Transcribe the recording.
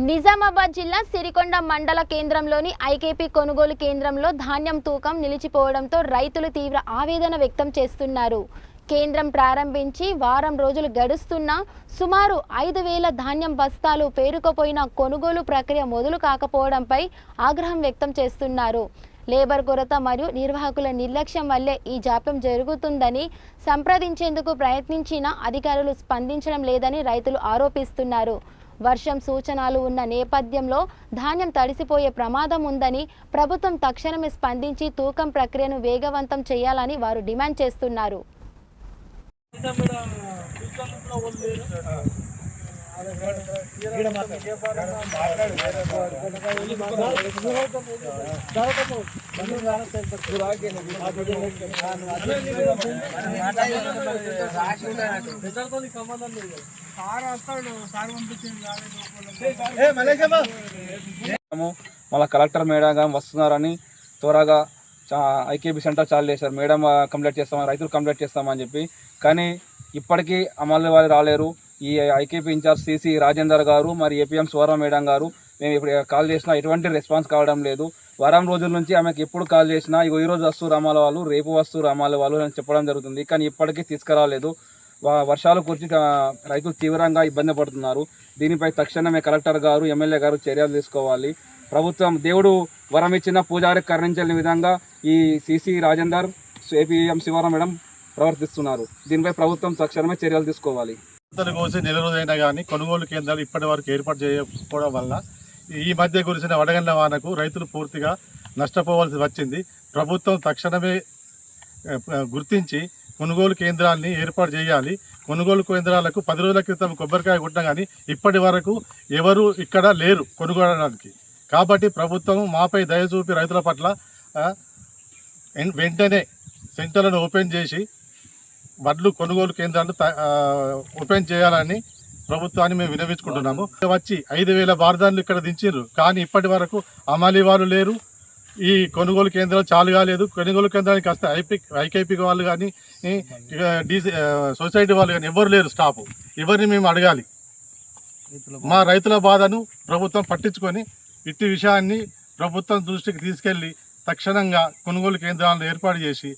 నిజామాబాద్ జిల్లా సిరికొండ మండల కేంద్రంలోని ఐకేపీ కొనుగోలు కేంద్రంలో ధాన్యం తూకం నిలిచిపోవడంతో రైతులు తీవ్ర ఆవేదన వ్యక్తం చేస్తున్నారు. కేంద్రం ప్రారంభించి వారం రోజులు గడుస్తున్నా సుమారు 5,000 ధాన్యం బస్తాలు పేరుకుపోయిన కొనుగోలు ప్రక్రియ మొదలు కాకపోవడంపై ఆగ్రహం వ్యక్తం చేస్తున్నారు. లేబర్ కొరత మరియు నిర్వాహకుల నిర్లక్ష్యం వల్లే ఈ జాప్యం జరుగుతుందని సంప్రదించేందుకు ప్రయత్నించినా అధికారులు స్పందించడం లేదని రైతులు ఆరోపిస్తున్నారు. వర్షం సూచనలు ఉన్న నేపథ్యంలో ధాన్యం తడిసిపోయే ప్రమాదం ఉందని ప్రభుత్వం తక్షణమే స్పందించి తూకం ప్రక్రియను వేగవంతం చేయాలని వారు డిమాండ్ చేస్తున్నారు. మళ్ళీ కలెక్టర్ మేడం వస్తున్నారని త్వరగా ఐకేపీ సెంటర్ చాలు చేశారు. మేడం కంప్లీట్ చేస్తామని, రైతులు కంప్లీట్ చేస్తామని చెప్పి, కానీ ఇప్పటికీ అమలు వాళ్ళు రాలేరు. ఈ ఐకేపీ ఇన్ఛార్జ్ సిసి రాజేందర్ గారు మరి ఏపీఎం సువర్ణ మేడం గారు మేము ఇప్పుడు కాల్ చేసినా ఎటువంటి రెస్పాన్స్ కావడం లేదు. వారం రోజుల నుంచి ఆమెకు ఎప్పుడు కాల్ చేసినా ఈ రోజు వస్తూ రామాల వాళ్ళు, రేపు వస్తూ రామాల వాళ్ళు అని చెప్పడం జరుగుతుంది, కానీ ఇప్పటికీ తీసుకురాలేదు. వర్షాలు కురిచి రైతులు తీవ్రంగా ఇబ్బంది పడుతున్నారు. దీనిపై తక్షణమే కలెక్టర్ గారు, ఎమ్మెల్యే గారు చర్యలు తీసుకోవాలి. ప్రభుత్వం దేవుడు వరం ఇచ్చిన పూజారి కరుణించని విధంగా ఈ సిసి రాజేందర్, ఏపీఎం సువర్ణ మేడం ప్రవర్తిస్తున్నారు. దీనిపై ప్రభుత్వం తక్షణమే చర్యలు తీసుకోవాలి. కోసి నెల రోజైనా కానీ కొనుగోలు కేంద్రాలు ఇప్పటి వరకు ఏర్పాటు చేయకపోవడం వల్ల ఈ మధ్య కురిసిన వడగండ్ల వానకు రైతులు పూర్తిగా నష్టపోవాల్సి వచ్చింది. ప్రభుత్వం తక్షణమే గుర్తించి కొనుగోలు కేంద్రాన్ని ఏర్పాటు చేయాలి. కొనుగోలు కేంద్రాలకు 10 రోజుల క్రితం కొబ్బరికాయ కొట్టినా కానీ ఇప్పటి వరకు ఎవరు ఇక్కడ లేరు కొనుగోలడానికి. కాబట్టి ప్రభుత్వం మాపై దయ చూపి రైతుల పట్ల వెంటనే సెంటర్లను ఓపెన్ చేసి వడ్లు కొనుగోలు కేంద్రాలు ఓపెన్ చేయాలని ప్రభుత్వాన్ని మేము విన్నవించుకుంటున్నాము. వచ్చి 5,000 బార్దాన్లు ఇక్కడ దించారు, కానీ ఇప్పటి వరకు అమలు వాళ్ళు లేరు. ఈ కొనుగోలు కేంద్రాలు చాలు కాలేదు. కొనుగోలు కేంద్రానికి వస్తే ఐకేపీ వాళ్ళు కానీ సొసైటీ వాళ్ళు కానీ ఎవరు లేరు. స్టాఫ్ ఎవరిని మేము అడగాలి. మా రైతుల బాధను ప్రభుత్వం పట్టించుకొని ఇట్టి విషయాన్ని ప్రభుత్వం దృష్టికి తీసుకెళ్ళి తక్షణంగా కొనుగోలు కేంద్రాలను ఏర్పాటు చేసి